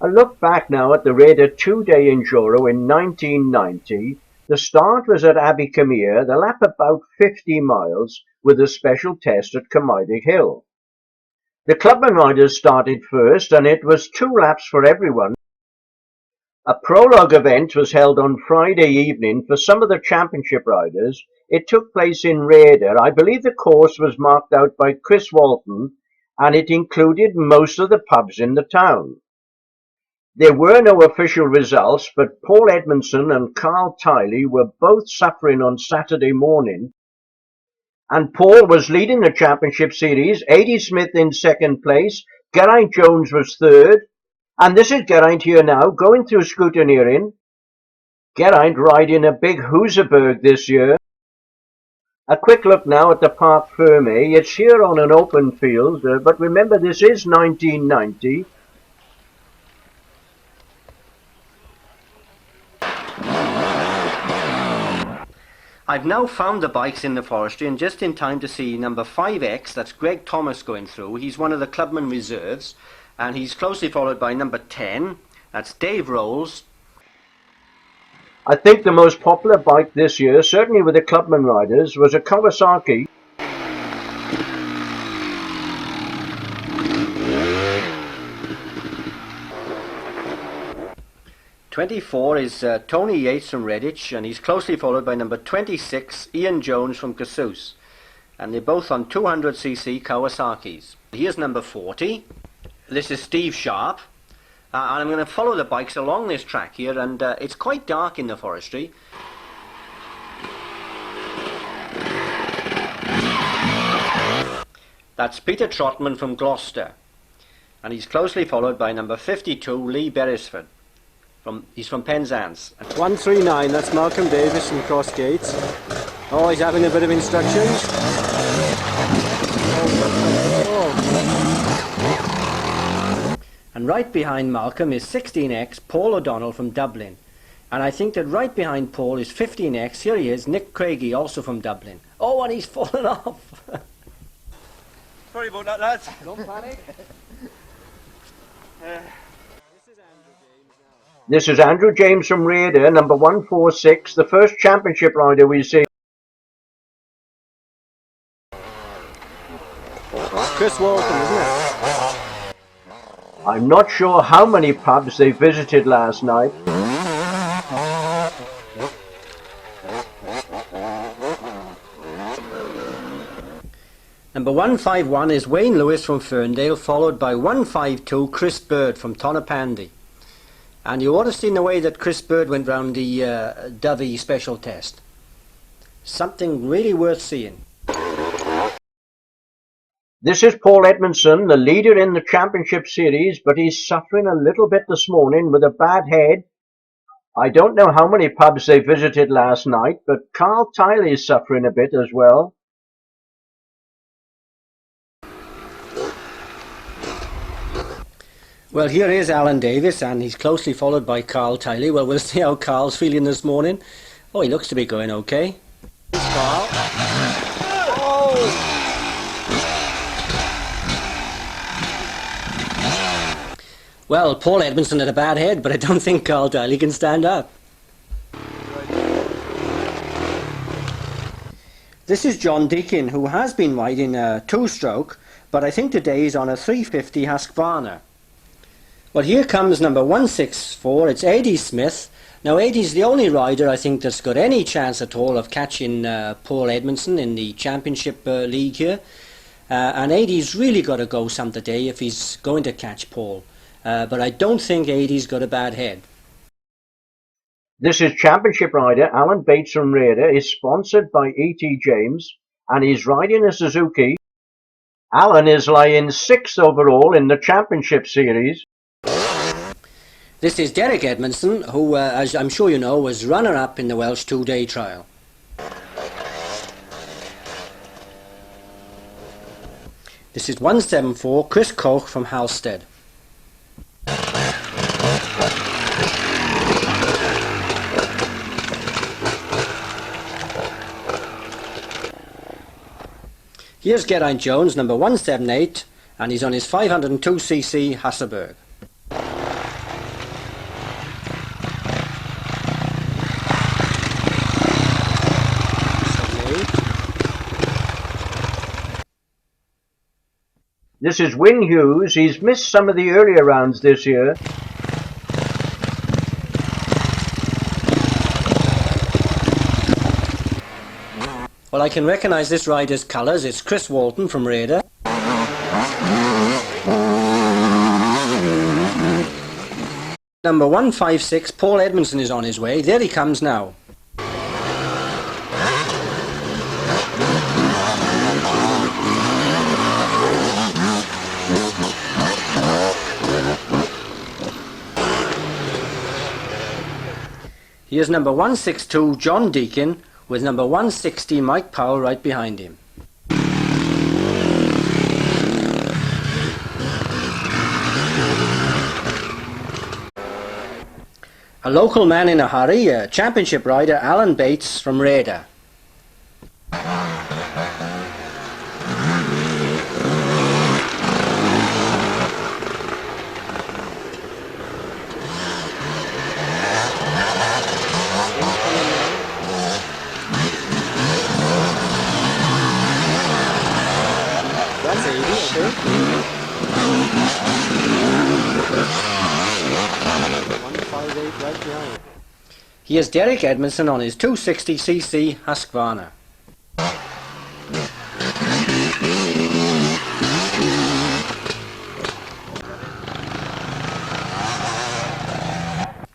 I look back now at the Rhayader 2-day Enduro in 1990. The start was at Abercwmbir, the lap about 50 miles, with a special test at Cymoeddig Hill. The clubman riders started first, and it was 2 laps for everyone. A prologue event was held on Friday evening for some of the championship riders. It took place in Rhayader. I believe the course was marked out by Chris Walton, and it included most of the pubs in the town. There were no official results, but Paul Edmondson and Carl Tiley were both suffering on Saturday morning, and Paul was leading the championship series. Aidy Smith in second place, Geraint Jones was third, and this is Geraint here now, going through scrutineering. Geraint riding a big Husaberg this year. A quick look now at the Parc Fermé. It's here on an open field, but remember this is 1990. I've now found the bikes in the forestry and just in time to see number 5X, that's Greg Thomas going through. He's one of the clubman reserves, and he's closely followed by number 10, that's Dave Rolls. I think the most popular bike this year, certainly with the clubman riders, was a Kawasaki. '24 is Tony Yates from Redditch, and he's closely followed by number 26, Ian Jones from Casous. And they're both on 200cc Kawasaki's. Here's number 40. This is Steve Sharp. And I'm going to follow the bikes along this track here, and it's quite dark in the forestry. That's Peter Trotman from Gloucester. And he's closely followed by number 52, Lee Beresford. He's from Penzance. 139, that's Malcolm Davis from Cross Gates. Oh, he's having a bit of instructions. And right behind Malcolm is 16X, Paul O'Donnell from Dublin. And I think that right behind Paul is 15X, here he is, Nick Craigie, also from Dublin. Oh, and he's fallen off. Sorry about that, lads. Don't panic. This is Andrew James from Rhayader, number 146, the first championship rider we see. Chris Walton, isn't it? I'm not sure how many pubs they visited last night. Number 151 is Wayne Lewis from Ferndale, followed by 152 Chris Bird from Tonopandi. And you ought to have seen the way that Chris Bird went round the Dovey special test. Something really worth seeing. This is Paul Edmondson, the leader in the championship series, but he's suffering a little bit this morning with a bad head. I don't know how many pubs they visited last night, but Carl Tiley is suffering a bit as well. Well, here is Alan Davis, and he's closely followed by Carl Tiley. Well, we'll see how Carl's feeling this morning. Oh, he looks to be going okay. Here's Carl. Oh! Well, Paul Edmondson had a bad head, but I don't think Carl Tiley can stand up. This is John Deakin, who has been riding a two-stroke, but I think today he's on a 350 Husqvarna. Well, here comes number 164, it's Aidy Smith. Now, Aidy's the only rider, I think, that's got any chance at all of catching Paul Edmondson in the championship league here. And Aidy's really got to go some today if he's going to catch Paul. But I don't think Aidy's got a bad head. This is championship rider Alan Bates from Rhayader. Is sponsored by E.T. James, and he's riding a Suzuki. Alan is lying 6th overall in the championship series. This is Derek Edmondson, who, as I'm sure you know, was runner-up in the Welsh two-day trial. This is 174, Chris Koch from Halstead. Here's Geraint Jones, number 178, and he's on his 502cc Husaberg. This is Wyn Hughes. He's missed some of the earlier rounds this year. Well, I can recognise this rider's colours. It's Chris Walton from Rhayader. Number 156, Paul Edmondson, is on his way. There he comes now. Here's number 162, John Deacon, with number 160, Mike Powell, right behind him. A local man in a hurry, a championship rider, Alan Bates from Rhayader. That's 80, I think. 158 right behind. Here's Derek Edmondson on his 260cc Husqvarna.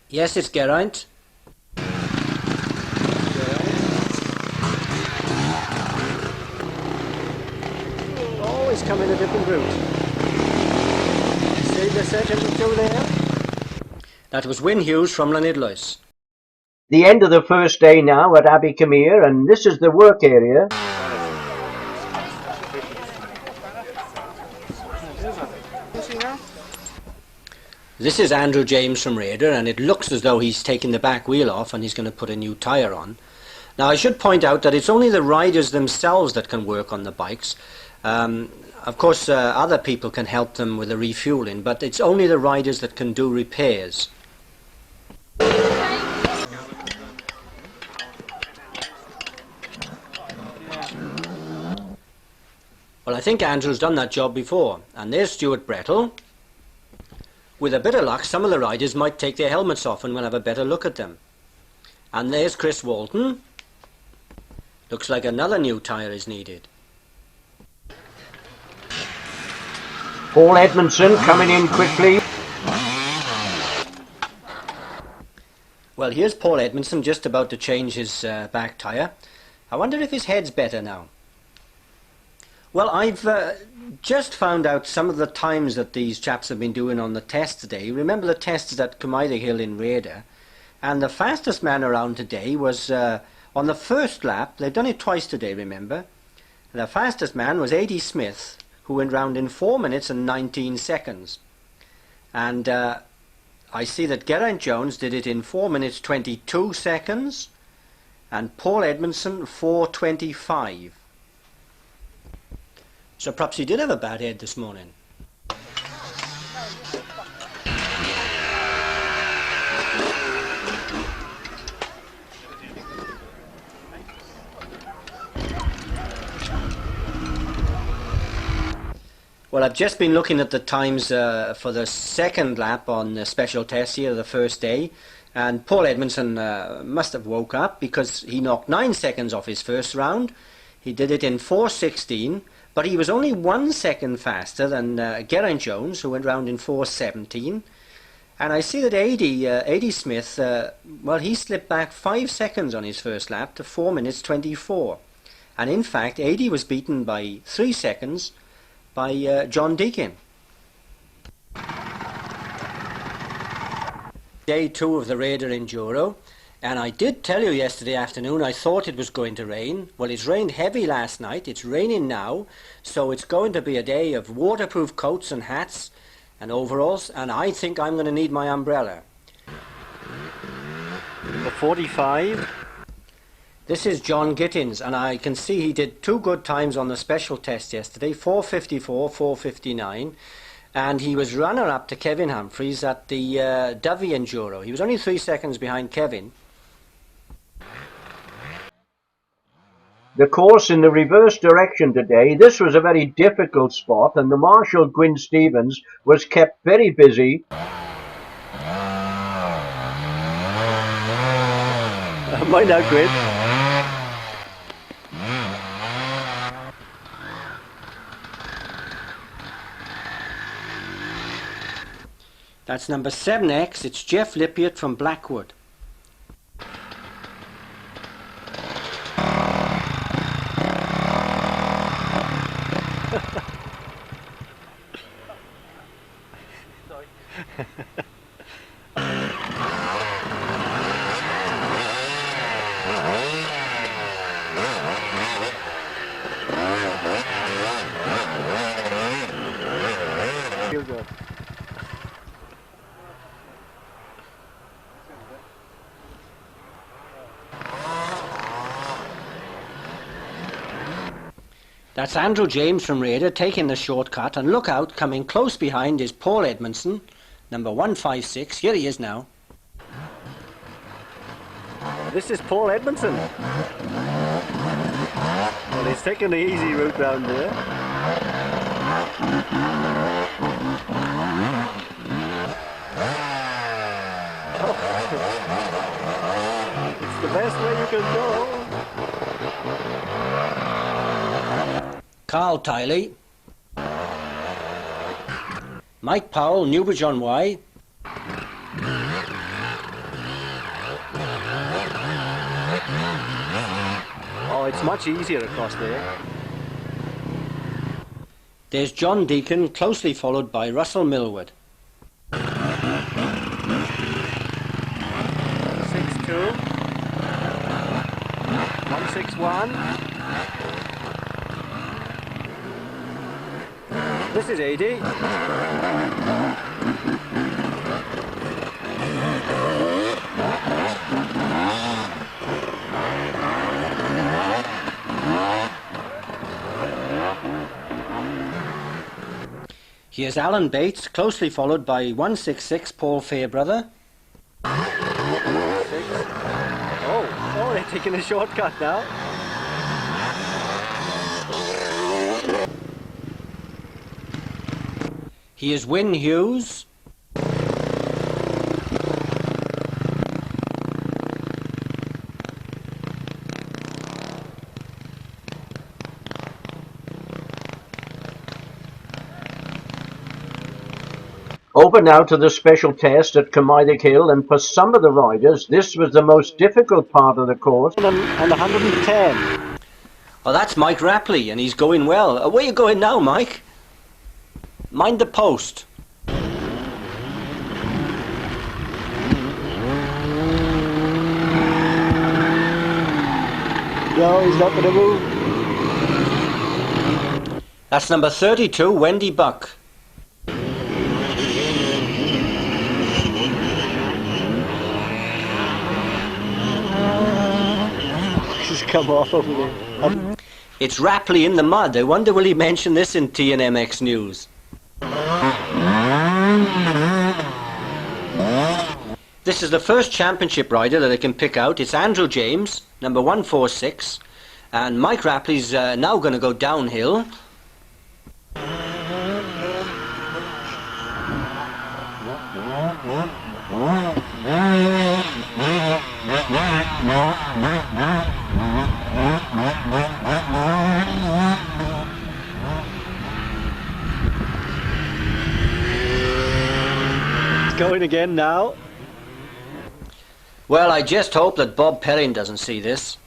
Yes, it's Geraint. Always coming a different route. See the surgeon through there? That was Wyn Hughes from Llanidloes. The end of the first day now at Abbey Camere, and this is the work area. This is Andrew James from Rhayader, and it looks as though he's taken the back wheel off and he's going to put a new tyre on. Now I should point out that it's only the riders themselves that can work on the bikes. Of course other people can help them with the refueling, but it's only the riders that can do repairs. Well, I think Andrew's done that job before, and there's Stuart Brettle. With a bit of luck, some of the riders might take their helmets off and we'll have a better look at them. And there's Chris Walton. Looks like another new tyre is needed. Paul Edmondson coming in quickly. Well, here's Paul Edmondson just about to change his back tyre. I wonder if his head's better now. Well, I've just found out some of the times that these chaps have been doing on the test today. Remember the tests at Comidig Hill in Rhayader? And the fastest man around today was on the first lap. They've done it twice today, remember? The fastest man was A.D. Smith, who went round in 4 minutes and 19 seconds. And I see that Geraint Jones did it in 4 minutes 22 seconds, and Paul Edmondson 4:25. So perhaps he did have a bad head this morning. Well, I've just been looking at the times for the second lap on the special test here, the first day, and Paul Edmondson must have woke up because he knocked 9 seconds off his first round. He did it in 4:16, but he was only 1 second faster than Geraint Jones, who went round in 4:17. And I see that A.D. Smith, well, he slipped back 5 seconds on his first lap to 4 minutes 24. And in fact, A.D. was beaten by 3 seconds by John Deacon. Day 2 of the Rhayader Enduro, and I did tell you yesterday afternoon I thought it was going to rain. Well, it's rained heavy last night, it's raining now, so it's going to be a day of waterproof coats and hats and overalls, and I think I'm going to need my umbrella. The 45. This is John Gittins, and I can see he did 2 good times on the special test yesterday, 4:54, 4:59, and he was runner-up to Kevin Humphreys at the Dovey Enduro. He was only 3 seconds behind Kevin. the course in the reverse direction today. This was a very difficult spot, and the marshal, Gwyn Stevens, was kept very busy. Mind out, Gwyn. That's number 7X. It's Jeff Lippiott from Blackwood. Feel good. That's Andrew James from Rhayader taking the shortcut, and look out, coming close behind is Paul Edmondson, number 156. Here he is now. This is Paul Edmondson. Well, he's taking the easy route round there. It's the best way you can go. Carl Tiley, Mike Powell, Newbridge on Wye, oh, it's much easier across there. There's John Deacon, closely followed by Russell Millward. 6-2, 161. This is AD. Here's Alan Bates, closely followed by 166 Paul Fairbrother. Oh, they're taking a shortcut now. Here's Wyn Hughes. Over now to the special test at Comidic Hill, and for some of the riders this was the most difficult part of the course. And 110. Well, that's Mike Rapley, and he's going well. Where are you going now, Mike? Mind the post. No, he's not going to move. That's number 32, Wendy Buck. He's come off over there. It's Rapley in the mud. I wonder will he mention this in TNMX News. This is the first championship rider that I can pick out. It's Andrew James, number 146, and Mike Rapley's now going to go downhill. Going again now. Well, I just hope that Bob Perrin doesn't see this.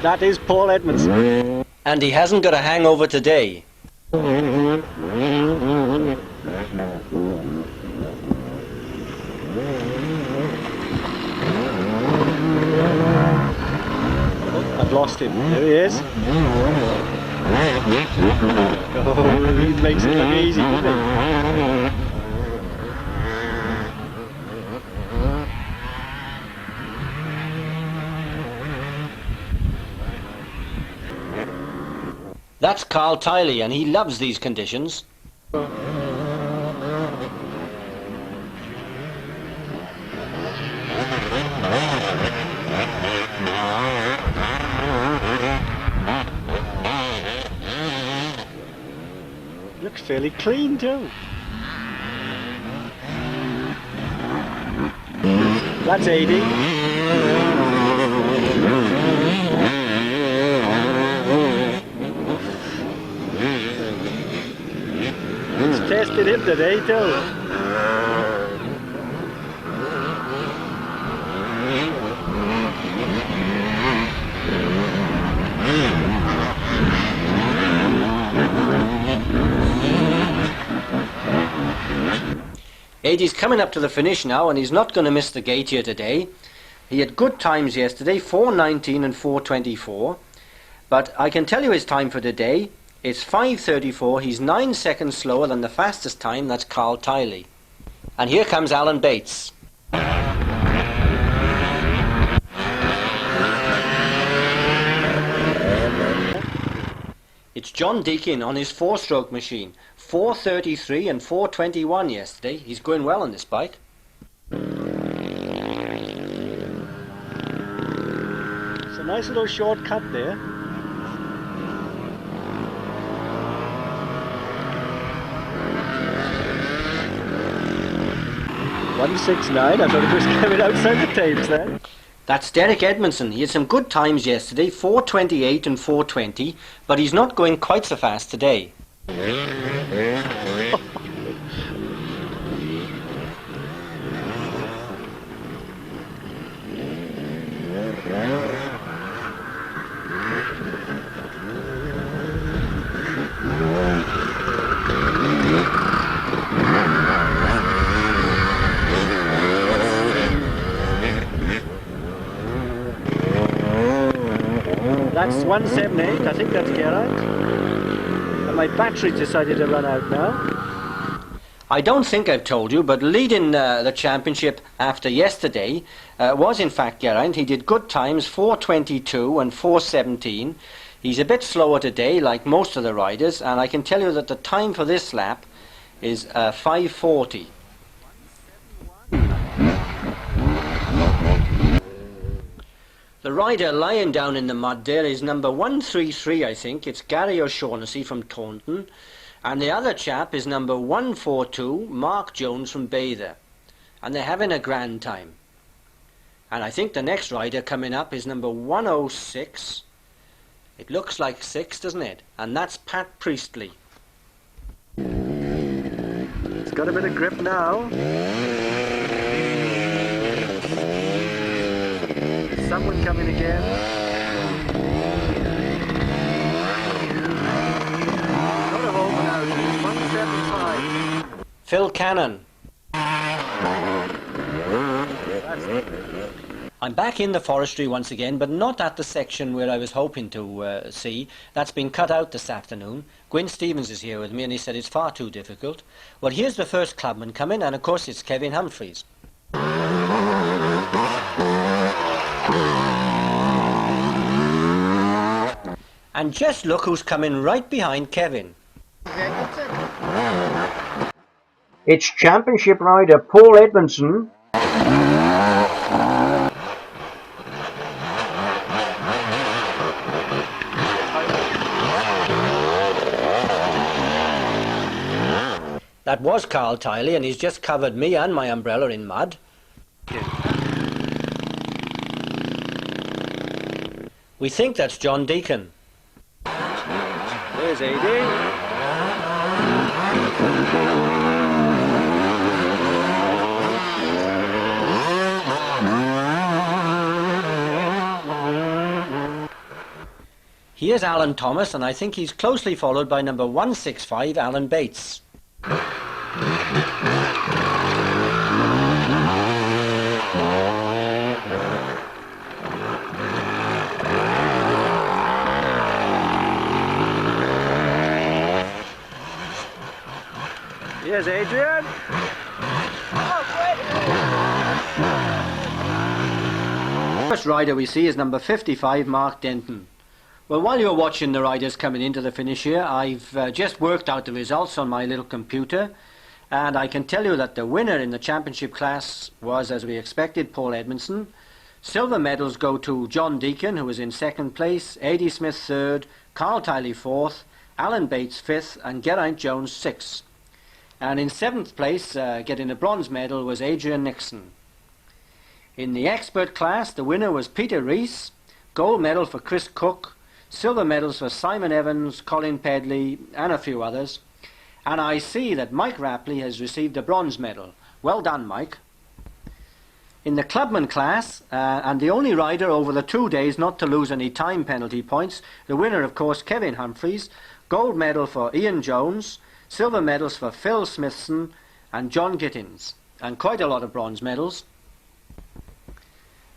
That is Paul Edmondson. And he hasn't got a hangover today. I've lost him. There he is. Oh, he makes it look easy, doesn't he? That's Carl Tiley, and he loves these conditions. fairly clean too. That's 80. It's tested him today too. Eddie's coming up to the finish now, and he's not going to miss the gate here today. He had good times yesterday, 4:19 and 4:24, but I can tell you his time for today. It's 5:34. He's 9 seconds slower than the fastest time, that's Carl Tiley. And here comes Alan Bates. It's John Deakin on his four-stroke machine. 4:33 and 4:21 yesterday. He's going well on this bike. It's a nice little shortcut there. .169, I thought it was coming outside the tapes then. That's Derek Edmondson. He had some good times yesterday, 4:28 and 4:20, but he's not going quite so fast today. That's 178, I think that's Gerard. And my battery decided to run out now. I don't think I've told you, but leading the championship after yesterday was in fact Geraint. He did good times, 4:22 and 4:17. He's a bit slower today, like most of the riders, and I can tell you that the time for this lap is 5:40. The rider lying down in the mud there is number 133, I think. It's Gary O'Shaughnessy from Taunton. And the other chap is number 142, Mark Jones from Bather. And they're having a grand time. And I think the next rider coming up is number 106. It looks like 6, doesn't it? And that's Pat Priestley. It's got a bit of grip now. Someone coming again. Not a hole now, 175. Phil Cannon. I'm back in the forestry once again, but not at the section where I was hoping to see. That's been cut out this afternoon. Gwyn Stevens is here with me, and he said it's far too difficult. Well, here's the first clubman coming, and of course it's Kevin Humphreys. And just look who's coming right behind Kevin. It's championship rider Paul Edmondson. That was Carl Tiley, and he's just covered me and my umbrella in mud. We think that's John Deacon. There's AD. Here's Alan Thomas, and I think he's closely followed by number 165, Alan Bates. Here's Adrian. First rider we see is number 55, Mark Denton. Well, while you're watching the riders coming into the finish here, I've just worked out the results on my little computer, and I can tell you that the winner in the championship class was, as we expected, Paul Edmondson. Silver medals go to John Deacon, who was in second place, A.D. Smith third, Carl Tiley fourth, Alan Bates 5th, and Geraint Jones 6th. And in 7th place, getting a bronze medal, was Adrian Nixon. In the expert class, the winner was Peter Rees, gold medal for Chris Cook, silver medals for Simon Evans, Colin Pedley, and a few others. And I see that Mike Rapley has received a bronze medal. Well done, Mike. In the clubman class, and the only rider over the 2 days not to lose any time penalty points, the winner, of course, Kevin Humphreys, gold medal for Ian Jones, silver medals for Phil Smithson and John Gittins, and quite a lot of bronze medals.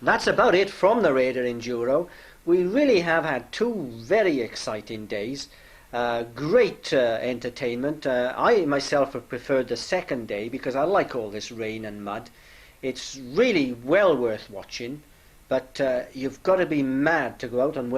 That's about it from the Rhayader Enduro. We really have had 2 very exciting days. Great entertainment. I myself have preferred the second day because I like all this rain and mud. It's really well worth watching, but you've got to be mad to go out and win